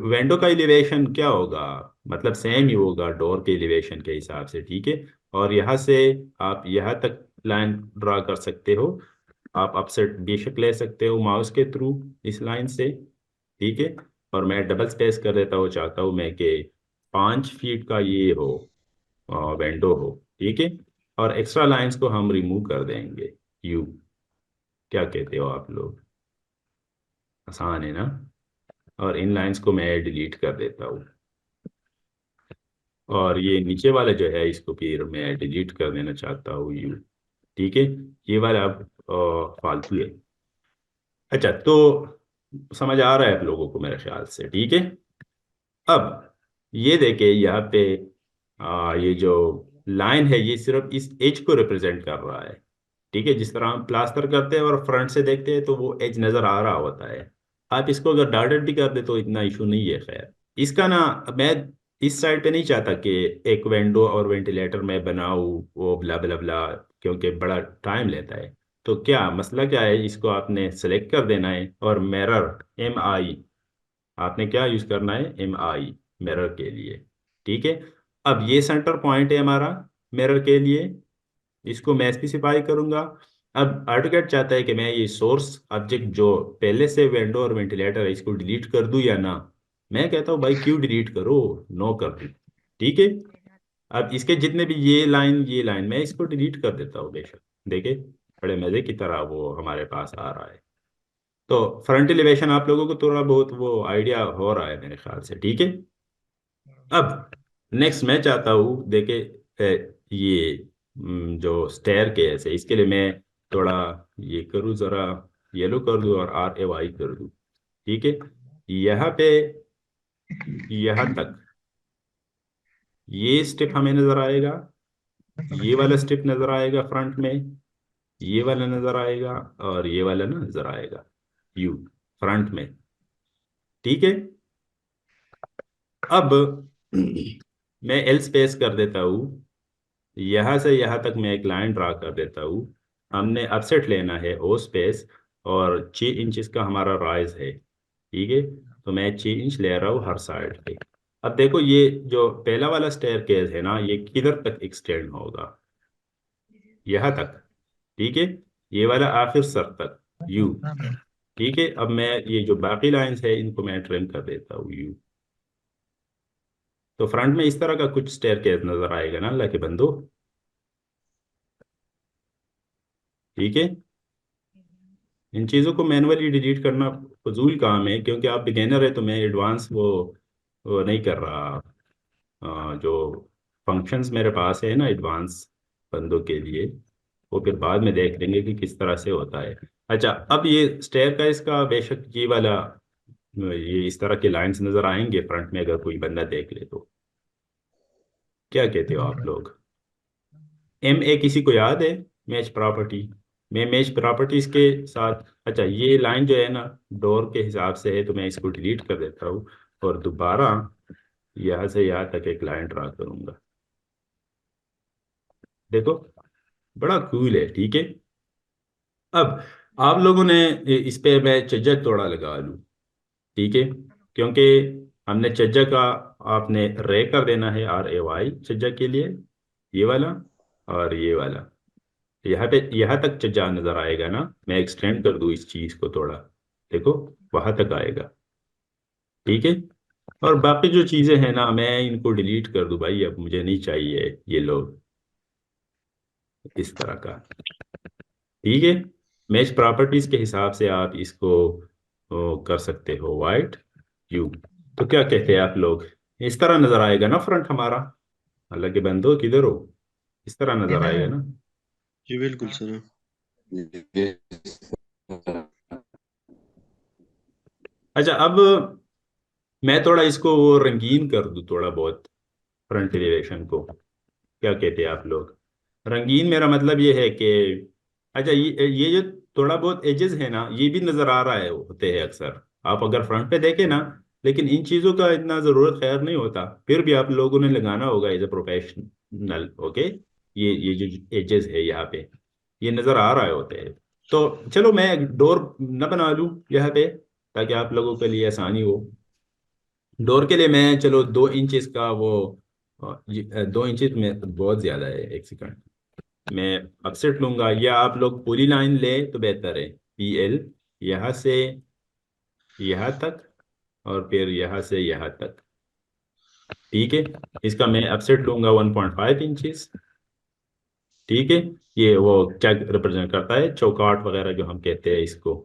विंडो का एलिवेशन क्या होगा, मतलब सेम ही होगा डोर के एलिवेशन के हिसाब से। ठीक है। और यहाँ से आप यहाँ तक लाइन ड्रा कर सकते हो। आप अपसेट बेशक ले सकते हो माउस के थ्रू इस लाइन से। ठीक है। और मैं डबल स्पेस कर देता हूँ, चाहता हूँ मैं कि 5 फीट का ये हो, विंडो हो। ठीक है। और एक्स्ट्रा लाइंस को हम रिमूव कर देंगे। यू, क्या कहते हो आप लोग? आसान है ना? और इन लाइंस को मैं डिलीट कर देता हूँ। और ये नीचे वाला जो है, इसको फिर मैं डिलीट कर देना चाहता हूँ यू। ठीक है। ये वाला अब फालतू है। अच्छा, तो समझ आ रहा है आप लोगों को मेरे ख्याल से? ठीक है। अब ये देखे यहाँ पे, ये जो लाइन है, ये सिर्फ इस एज को रिप्रेजेंट कर रहा है। ठीक है। जिस तरह हम प्लास्टर करते हैं और फ्रंट से देखते हैं, तो वो एज नजर आ रहा होता है। आप इसको अगर डॉटेड भी कर दे तो इतना इशू नहीं है। खैर, इसका ना, मैं इस साइड पे नहीं चाहता कि एक विंडो और वेंटिलेटर मैं बनाऊँ वो ब्ला ब्ला ब्ला, क्योंकि बड़ा टाइम लेता है। तो क्या मसला क्या है, इसको आपने सेलेक्ट कर देना है, और मिरर आपने क्या यूज करना है, मिरर के लिए। ठीक है। अब ये सेंटर पॉइंट है हमारा मिरर के लिए, इसको मैं स्पेसिफाई करूंगा। अब AutoCAD चाहता है कि मैं ये सोर्स ऑब्जेक्ट जो पहले से विंडो और वेंटिलेटर है, इसको डिलीट कर दूं या ना। मैं कहता हूँ भाई क्यों डिलीट करो, नो कर दूं। ठीक है। अब इसके जितने भी ये लाइन मैं इसको डिलीट कर देता हूँ बेशक। देखे, बड़े मजे की तरह वो हमारे पास आ रहा है। तो फ्रंट एलिवेशन आप लोगों को थोड़ा बहुत वो आइडिया हो रहा है मेरे ख्याल से। ठीक है। अब नेक्स्ट मैं चाहता हूँ देखे, ये जो स्टेयर केस है, इसके लिए मैं थोड़ा ये करूँ ज़रा, येलो कर दूँ और RAY कर दूँ। ठीक है। यहाँ पे यहाँ तक ये स्टेप हमें नज़र आएगा, ये वाला स्टेप नज़र आएगा फ्रंट में, ये वाला नज़र आएगा, और ये वाला ना नज़र आएगा यू फ्रंट में। ठीक है। अब मैं एल स्पेस कर देता हूँ, यहाँ से यहाँ तक मैं एक लाइन ड्रा कर देता हूँ। हमने अपसेट लेना है ओ स्पेस, और 6 इंचेस का हमारा राइज है। ठीक है। तो मैं 6 इंच ले रहा हूँ हर साइड पे। अब देखो ये जो पहला वाला स्टेयर केस है ना, ये किधर तक एक्सटेंड होगा, यहाँ तक। ठीक है। ये वाला आखिर सर तक यू। ठीक है, अब मैं ये जो बाकी लाइंस है इनको मैं ट्रिम कर देता हूँ यू। तो फ्रंट में इस तरह का कुछ स्टेयरकेस नजर आएगा ना अल्लाह के बंदो। ठीक है, इन चीज़ों को मैनुअली डिलीट करना फजूल काम है, क्योंकि आप बिगेनर है तो मैं एडवांस वो नहीं कर रहा। जो फंक्शंस मेरे पास है ना एडवांस बंदों के लिए, वो फिर बाद में देख लेंगे कि किस तरह से होता है। अच्छा, अब ये स्टेयर का इसका बेशक ये वाला ये इस तरह के लाइंस नजर आएंगे फ्रंट में, अगर कोई बंदा देख ले तो। क्या कहते हो आप लोग? एम ए किसी को याद है? Match property. मैं मैच प्रॉपर्टीज के साथ, अच्छा ये लाइन जो है ना डोर के हिसाब से है, तो मैं इसको डिलीट कर देता हूँ और दोबारा यहाँ से यहाँ तक एक लाइन ड्रा करूंगा। देखो, बड़ा कूल है। ठीक है, अब आप लोगों ने इस पे मैं चज्जा थोड़ा लगा लूँ। ठीक है, क्योंकि हमने चज्जा का, आपने रे कर देना है RAY चज्जा के लिए, ये वाला और ये वाला। यहाँ पे यहाँ तक चज्जा नजर आएगा ना, मैं एक्सटेंड कर दूँ इस चीज को थोड़ा, देखो वहां तक आएगा। ठीक है, और बाकी जो चीजें हैं ना मैं इनको डिलीट कर दूँ भाई, अब मुझे नहीं चाहिए ये लोग इस तरह का। ठीक है, मैच प्रॉपर्टीज के हिसाब से आप इसको कर सकते हो वाइट यू। तो क्या कहते हैं आप लोग? इस तरह नजर आएगा ना फ्रंट हमारा? अल्लाह के बंदो किधर हो? इस तरह नजर आएगा ना? जी बिल्कुल सर। ये अच्छा, अब मैं थोड़ा इसको वो रंगीन कर दूं थोड़ा बहुत, फ्रंट एलिवेशन को। क्या कहते हैं आप लोग? रंगीन मेरा मतलब ये है कि, अच्छा ये जो थोड़ा बहुत एजेस है ना ये भी नजर आ रहा है, होते हैं अक्सर आप अगर फ्रंट पे देखें ना, लेकिन इन चीजों का इतना जरूरत खैर नहीं होता, फिर भी आप लोगों ने लगाना होगा एज ए प्रोफेशनल। ओके, ये जो एजेस है यहाँ पे ये नजर आ रहे होते हैं। तो चलो मैं डोर न बना लूँ यहाँ पे, ताकि आप लोगों के लिए आसानी हो। डोर के लिए मैं चलो 2 इंचेस का वो 2 इंचेस में बहुत ज्यादा है, एक सेकंड। मैं अपसेट लूंगा, या आप लोग पूरी लाइन ले तो बेहतर है। PL यहाँ से यहाँ तक, और फिर यहाँ से यहाँ तक। ठीक है, इसका मैं अपसेट लूंगा 1.5 इंचेस। ठीक है, ये वो क्या रिप्रेजेंट करता है, चौकाट वगैरह जो हम कहते हैं इसको।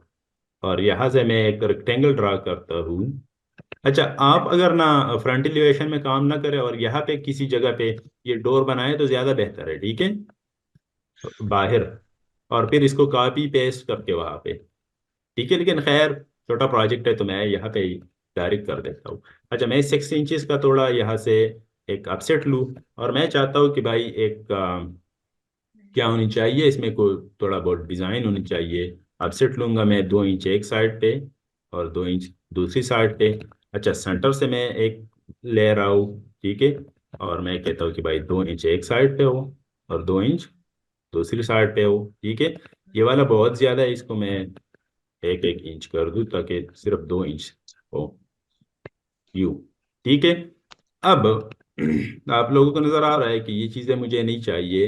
और यहाँ से मैं एक रेक्टेंगल ड्रा करता हूँ। अच्छा, आप अगर ना फ्रंट एलिवेशन में काम ना करें और यहाँ पे किसी जगह पे ये डोर बनाए तो ज्यादा बेहतर है। ठीक है, बाहर, और फिर इसको कॉपी पेस्ट करके वहां पे। ठीक है, लेकिन खैर छोटा प्रोजेक्ट है तो मैं यहाँ पे ही डायरेक्ट कर देता हूँ। अच्छा, मैं 6 इंचेस का थोड़ा यहाँ से एक अपसेट लूँ, और मैं चाहता हूँ कि भाई एक क्या होनी चाहिए इसमें, कोई थोड़ा बहुत डिजाइन होनी चाहिए। अपसेट लूंगा मैं 2 इंच एक साइड पे और 2 इंच दूसरी साइड पे। अच्छा, सेंटर से मैं एक ले रहा हूँ। ठीक है, और मैं कहता हूँ कि भाई 2 इंच एक साइड पे हो और 2 इंच दूसरी साइड पे हो। ठीक है, ये वाला बहुत ज्यादा है, इसको मैं 1-1 इंच कर दूं ताकि सिर्फ 2 इंच हो यू। ठीक है, अब आप लोगों को नजर आ रहा है कि ये चीजें मुझे नहीं चाहिए,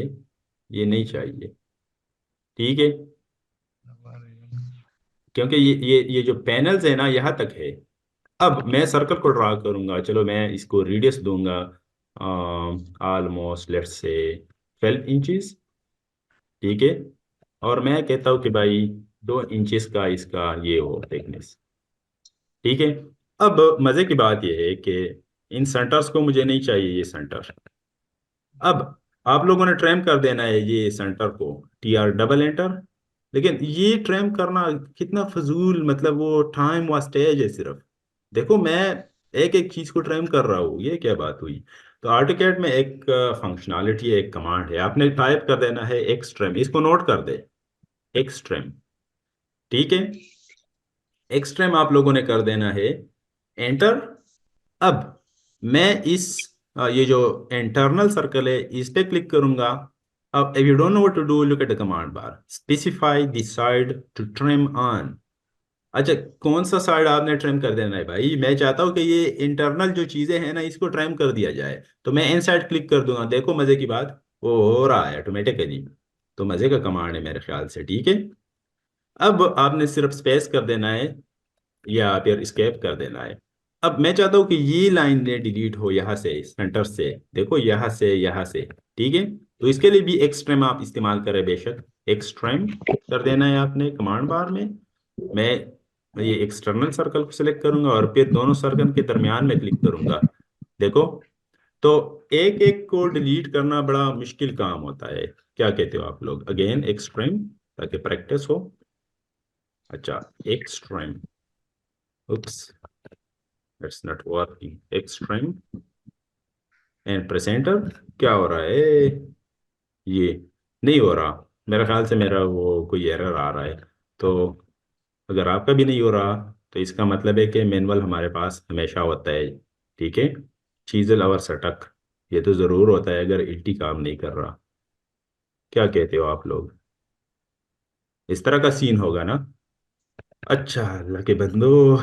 ये नहीं चाहिए। ठीक है, क्योंकि ये जो पैनल्स है ना यहाँ तक है। अब मैं सर्कल को ड्रा करूंगा, चलो मैं इसको रेडियस दूंगा ऑलमोस्ट लेट्स से 12 इंचेस। ठीक है, और मैं कहता हूँ कि भाई 2 इंचेस का इसका ये हो थिकनेस। ठीक है, अब मजे की बात यह है कि इन सेंटर्स को मुझे नहीं चाहिए, ये सेंटर। अब आप लोगों ने ट्रैम कर देना है ये सेंटर को, TR डबल एंटर। लेकिन ये ट्रैम करना कितना फजूल, मतलब वो टाइम वेस्टेज है सिर्फ। देखो मैं एक एक चीज को ट्रैम कर रहा हूँ, ये क्या बात हुई? तो आर्टिकेट में एक फंक्शनैलिटी है, एक कमांड है, आपने टाइप कर देना है एक्सट्रीम, इसको नोट कर दे, एक्सट्रीम। ठीक है, एक्सट्रीम आप लोगों ने कर देना है एंटर। अब मैं इस ये जो इंटरनल सर्कल है इस पे क्लिक करूंगा। अब if you don't know what to do, look at the command bar, specify the side to trim on. अच्छा, कौन सा साइड आपने ट्रिम कर देना है भाई? मैं चाहता हूँ कि ये इंटरनल जो चीजें हैं ना इसको ट्रिम कर दिया जाए, तो मैं इन साइड क्लिक कर दूंगा। देखो मजे की बात, वो हो रहा है ऑटोमेटिकली। तो मजे का कमांड है मेरे ख्याल से। ठीक है, अब आपने सिर्फ स्पेस कर देना है या फिर स्केप कर देना है। अब मैं चाहता हूँ कि ये लाइन ने डिलीट हो यहाँ से, सेंटर से, देखो यहाँ से यहाँ से। ठीक है, तो इसके लिए भी एक्सट्रीम आप इस्तेमाल करें बेशक। एक्सट्रीम कर देना है आपने कमांड बार में। मैं ये एक्सटर्नल सर्कल को सिलेक्ट करूंगा और फिर दोनों सर्कल के दरमियान में क्लिक करूंगा। देखो, तो एक एक को डिलीट करना बड़ा मुश्किल काम होता है। क्या कहते हो आप लोग? अगेन एक्सट्रीम, ताकि प्रैक्टिस हो। अच्छा, extreme, oops, it's not working. Extreme and presenter, क्या हो रहा है? ये नहीं हो रहा। मेरे ख्याल से मेरा वो कोई एरर आ रहा है। तो अगर आपका भी नहीं हो रहा, तो इसका मतलब है कि मैनुअल हमारे पास हमेशा होता है। ठीक है, चीजल और सटक, ये तो ज़रूर होता है अगर इल्टी काम नहीं कर रहा। क्या कहते हो आप लोग? इस तरह का सीन होगा ना? अच्छा अल्लाह के बंदो,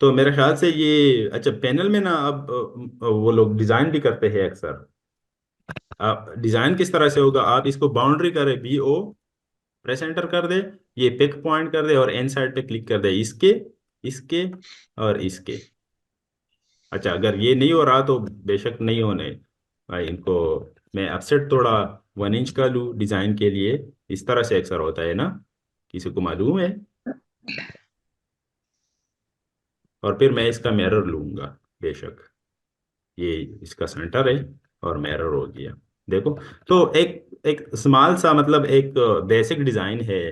तो मेरे ख्याल से ये, अच्छा पैनल में ना अब वो लोग डिज़ाइन भी करते हैं अक्सर। आप डिज़ाइन किस तरह से होगा, आप इसको बाउंड्री करें, बी ओ, प्रेस एंटर कर दे, ये पिक पॉइंट कर दे और एन साइड पे क्लिक कर दे, इसके, इसके और इसके। अच्छा, अगर ये नहीं हो रहा तो बेशक नहीं होने भाई इनको। मैं अपसेट थोड़ा 1 इंच का लूँ डिज़ाइन के लिए। इस तरह से अक्सर होता है ना, किसी को मालूम है? और फिर मैं इसका मिरर लूंगा बेशक। ये इसका सेंटर है और मिरर हो गया। देखो, तो एक एक स्मॉल सा, मतलब एक बेसिक डिज़ाइन है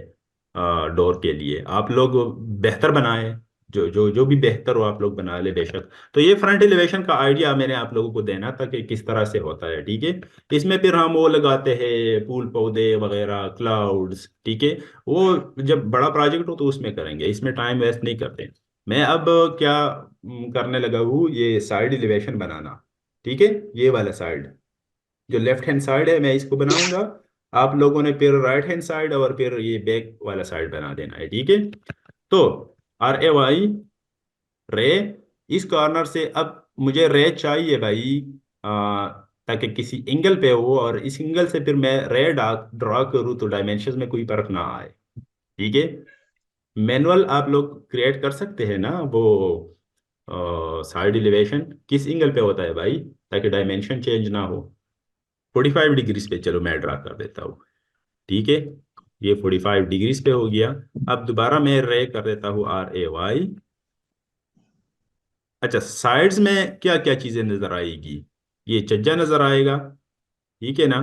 डोर के लिए। आप लोग बेहतर बनाए, जो जो जो भी बेहतर हो आप लोग बना ले बेशक। तो ये फ्रंट एलिवेशन का आइडिया मैंने आप लोगों को देना था कि किस तरह से होता है। ठीक है, इसमें फिर हम वो लगाते हैं फूल पौधे वगैरह, क्लाउड्स। ठीक है, वो जब बड़ा प्रोजेक्ट हो तो उसमें करेंगे, इसमें टाइम वेस्ट नहीं करते। मैं अब क्या करने लगा हूँ, ये साइड एलिवेशन बनाना। ठीक है, ये वाला साइड, जो लेफ्ट हैंड साइड है, मैं इसको बनाऊंगा। आप लोगों ने फिर राइट हैंड साइड और फिर ये बैक वाला साइड बना देना है। ठीक है, तो आर ए वाई, रे, इस कॉर्नर से अब मुझे रे चाहिए भाई, ताकि किसी एंगल पे हो, और इस एंगल से फिर मैं रे ड्रा करूँ तो डायमेंशन में कोई फर्क ना आए। ठीक है, मैनुअल आप लोग क्रिएट कर सकते हैं ना वो साइड एलिवेशन किस एंगल पे होता है भाई, ताकि डायमेंशन चेंज ना हो। 45 डिग्रीज पे चलो मैं ड्रा कर देता हूँ। ठीक है, ये 45 डिग्रीज पे हो गया। अब दोबारा मैं रे कर देता हूँ आर ए वाई। अच्छा, साइड्स में क्या क्या चीजें नजर आएगी? ये छज्जा नजर आएगा, ठीक है ना?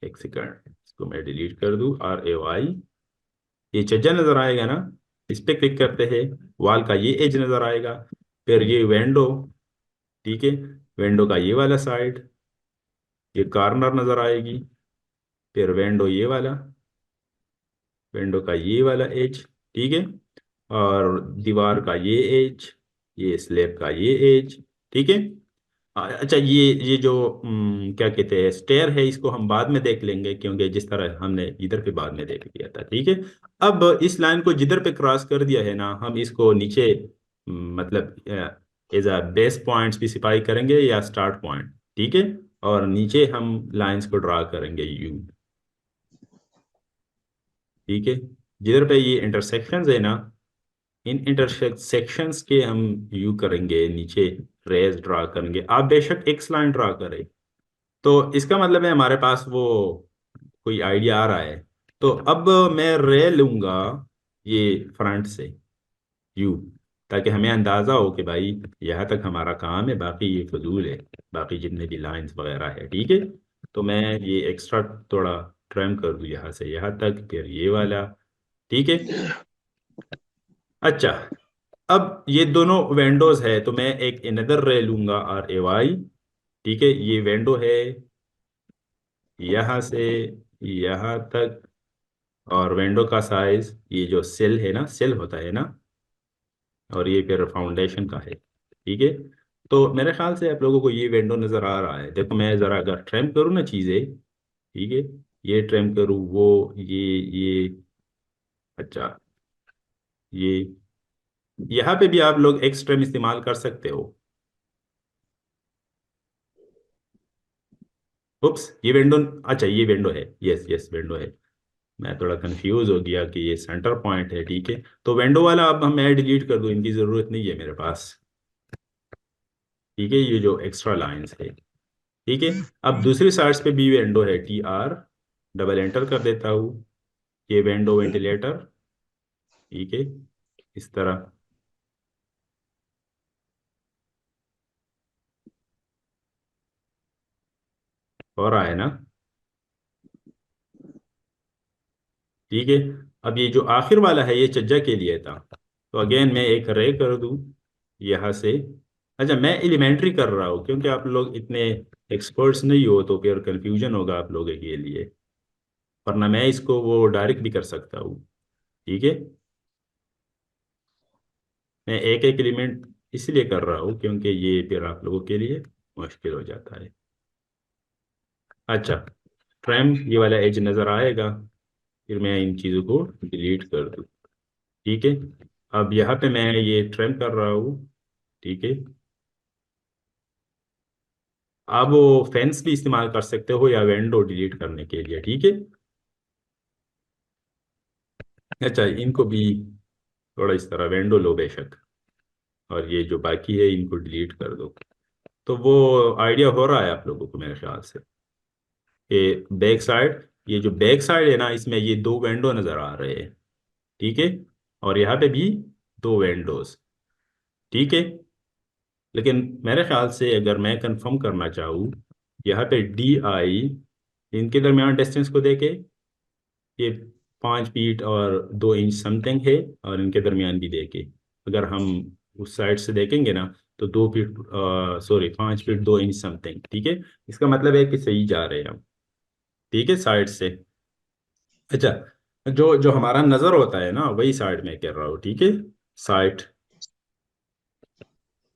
एक सेकंड, इसको मैं डिलीट कर दूं, आर ए वाई, ये छज्जा नजर आएगा ना? इस पे क्लिक करते हैं, वॉल का ये एज नजर आएगा। फिर ये विंडो, ठीक है, विंडो का ये वाला साइड, ये कॉर्नर नजर आएगी। फिर विंडो ये वाला, विंडो का ये वाला एज, ठीक है, और दीवार का ये एज, ये स्लैब का ये एज। ठीक है, अच्छा ये जो क्या कहते हैं स्टेयर है, इसको हम बाद में देख लेंगे, क्योंकि जिस तरह हमने इधर पे बाद में देख लिया था। ठीक है, अब इस लाइन को जिधर पे क्रॉस कर दिया है ना, हम इसको नीचे मतलब as a base point specify करेंगे या स्टार्ट पॉइंट। ठीक है, और नीचे हम लाइंस को ड्रा करेंगे यू। ठीक है, जिधर पे ये इंटरसेक्शंस है ना, इन इंटरसेक्शंस के हम यू करेंगे नीचे, रेज ड्रा करेंगे। आप बेशक एक्स लाइन ड्रा करें। तो इसका मतलब है हमारे पास वो कोई आइडिया आ रहा है। तो अब मैं रे लूंगा ये फ्रंट से, यू, ताकि हमें अंदाजा हो कि भाई यहाँ तक हमारा काम है, बाकी ये फजूल है, बाकी जितने भी लाइंस वगैरह है। ठीक है, तो मैं ये एक्स्ट्रा थोड़ा ट्रिम कर दूँ यहाँ से यहाँ तक, फिर ये वाला। ठीक है, अच्छा, अब ये दोनों विंडोज है तो मैं एक इनदर रे लूंगा, आर ए वाई। ठीक है, ये विंडो है यहाँ से यहाँ तक, और विंडो का साइज, ये जो सेल है ना, सेल होता है ना, और ये फिर फाउंडेशन का है। ठीक है, तो मेरे ख्याल से आप लोगों को ये विंडो नज़र आ रहा है। देखो, मैं ज़रा अगर ट्रिम करूँ ना चीज़ें, ठीक है, ये ट्रिम करूँ, वो ये, अच्छा, ये यहाँ पे भी आप लोग एक्स ट्रिम इस्तेमाल कर सकते हो। उप्स, ये विंडो, अच्छा ये विंडो है, यस यस विंडो है। मैं थोड़ा कंफ्यूज हो गया कि ये सेंटर पॉइंट है, ठीक है। तो विंडो वाला अब मैं डिलीट कर दूं, इनकी ज़रूरत नहीं है मेरे पास। ठीक है, ये जो एक्स्ट्रा लाइंस है, ठीक है। अब दूसरी साइड्स पे भी विंडो है, TR, डबल एंटर कर देता हूँ। ये विंडो वेंटिलेटर, ठीक है, इस तरह हो रहा है ना, ठीक है। अब ये जो आखिर वाला है ये चज्जा के लिए था, तो अगेन मैं एक रे कर दूं यहाँ से। अच्छा, मैं एलिमेंट्री कर रहा हूँ क्योंकि आप लोग इतने एक्सपर्ट्स नहीं हो, तो फिर कंफ्यूजन होगा आप लोगों के लिए। वरना मैं इसको वो डायरेक्ट भी कर सकता हूँ, ठीक है। मैं एक एक एलिमेंट इसलिए कर रहा हूँ क्योंकि ये फिर आप लोगों के लिए मुश्किल हो जाता है। अच्छा, ट्रैम ये वाला एज नज़र आएगा, फिर मैं इन चीज़ों को डिलीट कर दूँ, ठीक है। अब यहाँ पे मैं ये ट्रिम कर रहा हूँ, ठीक है। आप वो फेंस भी इस्तेमाल कर सकते हो या विंडो डिलीट करने के लिए, ठीक है। अच्छा, इनको भी थोड़ा इस तरह विंडो लो बेशक, और ये जो बाकी है इनको डिलीट कर दो। तो वो आइडिया हो रहा है आप लोगों को मेरे ख्याल से कि बैक साइड, ये जो बैक साइड है ना, इसमें ये दो विंडो नज़र आ रहे हैं, ठीक है। और यहाँ पे भी दो विंडोज, ठीक है। लेकिन मेरे ख्याल से अगर मैं कंफर्म करना चाहूँ, यहाँ पे DI, इनके दरमियान डिस्टेंस को देके ये 5 फीट और 2 इंच समथिंग है, और इनके दरमियान भी देके अगर हम उस साइड से देखेंगे ना, तो 2 feet, sorry 5 feet 2 inch something, ठीक है। इसका मतलब है कि सही जा रहे हैं हम, ठीक है, साइड से। अच्छा, जो जो हमारा नज़र होता है ना, वही साइड में कर रहा हूँ, ठीक है, साइड।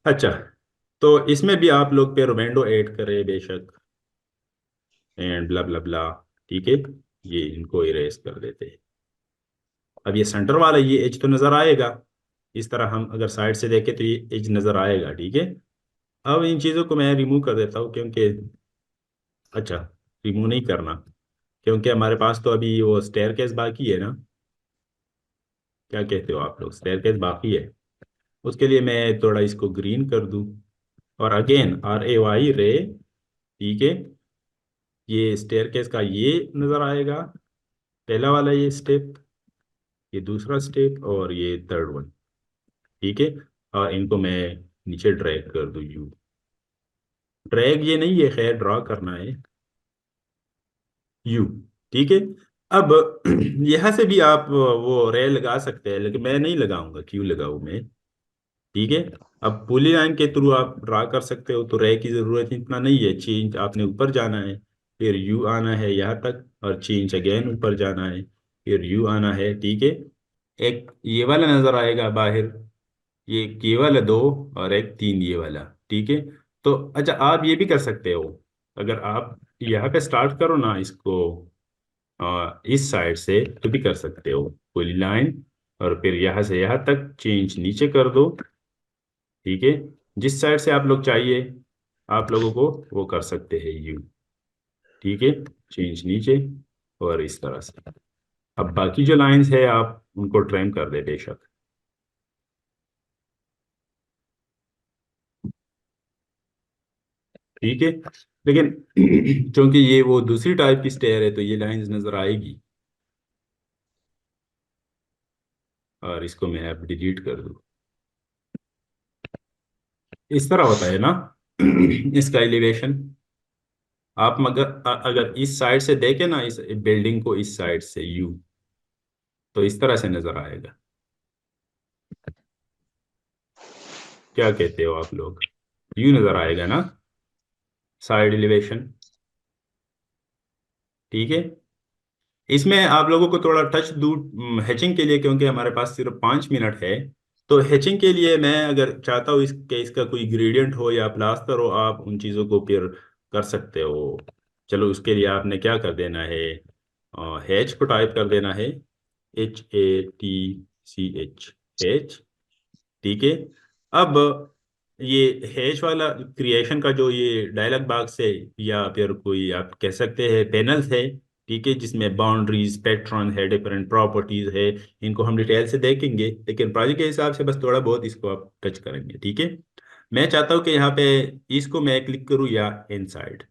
अच्छा, तो इसमें भी आप लोग फिर विंडो ऐड करें बेशक, एंड ब्ला ब्ला ब्ला, ठीक है। ये इनको इरेज कर देते हैं। अब ये सेंटर वाला ये एज तो नज़र आएगा, इस तरह हम अगर साइड से देखें तो ये एज नज़र आएगा, ठीक है। अब इन चीज़ों को मैं रिमूव कर देता हूँ क्योंकि, अच्छा, रिमूव नहीं करना क्योंकि हमारे पास तो अभी वो स्टेयरकेस बाकी है ना। क्या कहते हो आप लोग, स्टेयरकेस बाकी है। उसके लिए मैं थोड़ा इसको ग्रीन कर दूँ, और अगेन RAY रे, ठीक है। ये स्टेयरकेस का ये नज़र आएगा, पहला वाला ये स्टेप, ये दूसरा स्टेप, और ये थर्ड वन, ठीक है। और इनको मैं नीचे ड्रैग कर दूँ, यू ड्रैग ये नहीं है, खैर ड्रॉ करना है, यू, ठीक है। अब यहाँ से भी आप वो रे लगा सकते हैं, लेकिन मैं नहीं लगाऊंगा, क्यों लगाऊं मैं, ठीक है। अब पुली लाइन के थ्रू आप ड्रा कर सकते हो, तो रे की ज़रूरत इतना नहीं है। चेंज आपने ऊपर जाना है, फिर यू आना है यहाँ तक, और चेंज अगेन ऊपर जाना है, फिर यू आना है, ठीक है। एक ये वाला नज़र आएगा बाहर, ये केवल है दो, और एक तीन ये वाला, ठीक है। तो अच्छा, आप ये भी कर सकते हो, अगर आप यहाँ पे स्टार्ट करो ना इसको, इस साइड से तो भी कर सकते हो, पूरी लाइन, और फिर यहाँ से यहाँ तक चेंज नीचे कर दो, ठीक है। जिस साइड से आप लोग चाहिए आप लोगों को वो कर सकते हैं, यू, ठीक है, चेंज नीचे, और इस तरह से। अब बाकी जो लाइंस है आप उनको ट्रिम कर दे बेशक, ठीक है। लेकिन क्योंकि ये वो दूसरी टाइप की स्टेयर है, तो ये लाइंस नजर आएगी, और इसको मैं अब डिलीट कर दूँ। इस तरह होता है ना इसका एलिवेशन। आप मगर अगर इस साइड से देखें ना, इस बिल्डिंग को इस साइड से, यू, तो इस तरह से नजर आएगा। क्या कहते हो आप लोग, यू नजर आएगा ना, साइड एलिवेशन, ठीक है। इसमें आप लोगों को थोड़ा टच दूर हैचिंग के लिए, क्योंकि हमारे पास सिर्फ 5 मिनट है, तो हैचिंग के लिए मैं अगर चाहता हूँ इसके इसका कोई ग्रेडियंट हो या प्लास्टर हो, आप उन चीज़ों को फिर कर सकते हो। चलो, उसके लिए आपने क्या कर देना है, हैच को टाइप कर देना है, HATCH, हैच, ठीक है। अब ये हैश वाला क्रिएशन का जो ये डायलॉग बॉक्स है, या फिर कोई आप कह सकते हैं पैनल्स है, ठीक है, जिसमें बाउंड्रीज पैटर्न है, डिफरेंट प्रॉपर्टीज है। इनको हम डिटेल से देखेंगे, लेकिन प्रोजेक्ट के हिसाब से बस थोड़ा बहुत इसको आप टच करेंगे, ठीक है। मैं चाहता हूँ कि यहाँ पे इसको मैं क्लिक करूँ या इनसाइड।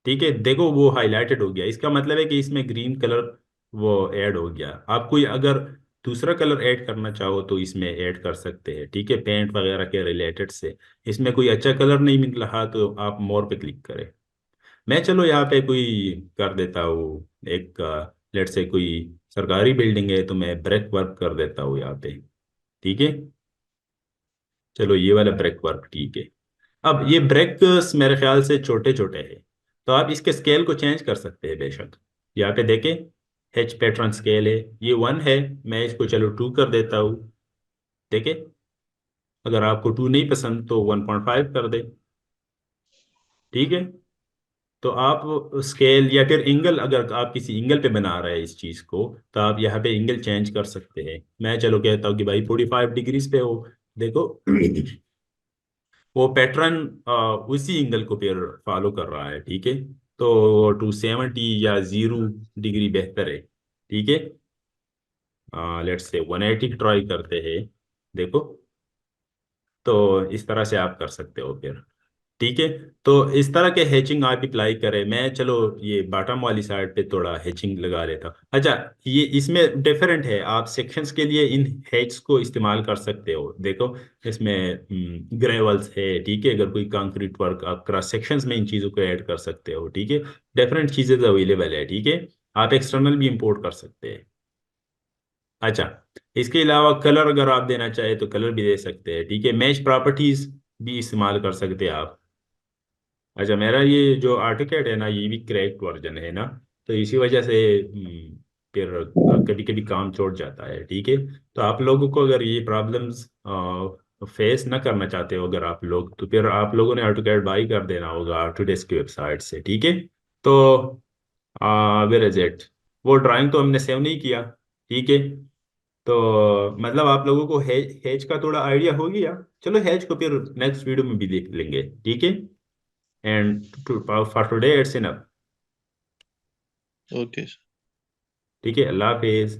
ठीक है, देखो वो हाईलाइटेड हो गया, इसका मतलब है कि इसमें ग्रीन कलर वो ऐड हो गया। आप कोई अगर दूसरा कलर ऐड करना चाहो तो इसमें ऐड कर सकते हैं, ठीक है, पेंट वगैरह के रिलेटेड से। इसमें कोई अच्छा कलर नहीं मिल रहा तो आप मोर पे क्लिक करें। मैं चलो यहाँ पे कोई कर देता हूँ एक, लेट से कोई सरकारी बिल्डिंग है तो मैं ब्रेक वर्क कर देता हूँ यहाँ पे, ठीक है। चलो ये वाला ब्रेक वर्क ठीक है। अब ये ब्रेक मेरे ख्याल से छोटे छोटे हैं, तो आप इसके स्केल को चेंज कर सकते हैं बेशक। यहाँ पे देखें, एच पैटर्न स्केल है, ये 1 है। मैं इसको चलो 2 कर देता हूँ, देखें। अगर आपको 2 नहीं पसंद तो 1.5 कर दे, ठीक है। तो आप स्केल या फिर एंगल, अगर आप किसी एंगल पे बना रहे हैं इस चीज को, तो आप यहाँ पे एंगल चेंज कर सकते हैं। मैं चलो कहता हूँ कि भाई 45 डिग्रीज पे हो, देखो। वो पैटर्न उसी एंगल को फिर फॉलो कर रहा है, ठीक है। तो 270 या 0 डिग्री बेहतर है, ठीक है। लेट्स से 180 ट्राई करते हैं, देखो। तो इस तरह से आप कर सकते हो फिर, ठीक है। तो इस तरह के हैचिंग आप अप्लाई करें। मैं चलो ये बॉटम वाली साइड पे थोड़ा हैचिंग लगा लेता हूँ। अच्छा, ये इसमें डिफरेंट है, आप सेक्शंस के लिए इन हैच को इस्तेमाल कर सकते हो, देखो। इसमें ग्रेवल्स है, ठीक है। अगर कोई कंक्रीट वर्क आप क्रॉस सेक्शंस में इन चीज़ों को ऐड कर सकते हो, ठीक है। डिफरेंट चीज़ें अवेलेबल है, ठीक है। आप एक्सटर्नल भी इंपोर्ट कर सकते हैं। अच्छा, इसके अलावा कलर अगर आप देना चाहे तो कलर भी दे सकते हैं, ठीक है। मैच प्रॉपर्टीज भी इस्तेमाल कर सकते हैं आप। अच्छा, मेरा ये जो आर्टिकेट है ना, ये भी क्रैक्ड वर्जन है ना, तो इसी वजह से फिर कभी कभी काम छोड़ जाता है, ठीक है। तो आप लोगों को अगर ये प्रॉब्लम्स फेस ना करना चाहते हो अगर आप लोग, तो फिर आप लोगों ने आर्टिकेट बाई कर देना होगा ऑटोडेस्क की वेबसाइट से, ठीक है। तो वेयर इज इट, वो ड्राइंग तो हमने सेव नहीं किया, ठीक है। तो मतलब आप लोगों को हेज का थोड़ा आइडिया हो गया। चलो हेज को फिर नेक्स्ट वीडियो में भी देख लेंगे, ठीक है। And for today it's enough. Okay. ठीक है, अल्लाह हाफिज।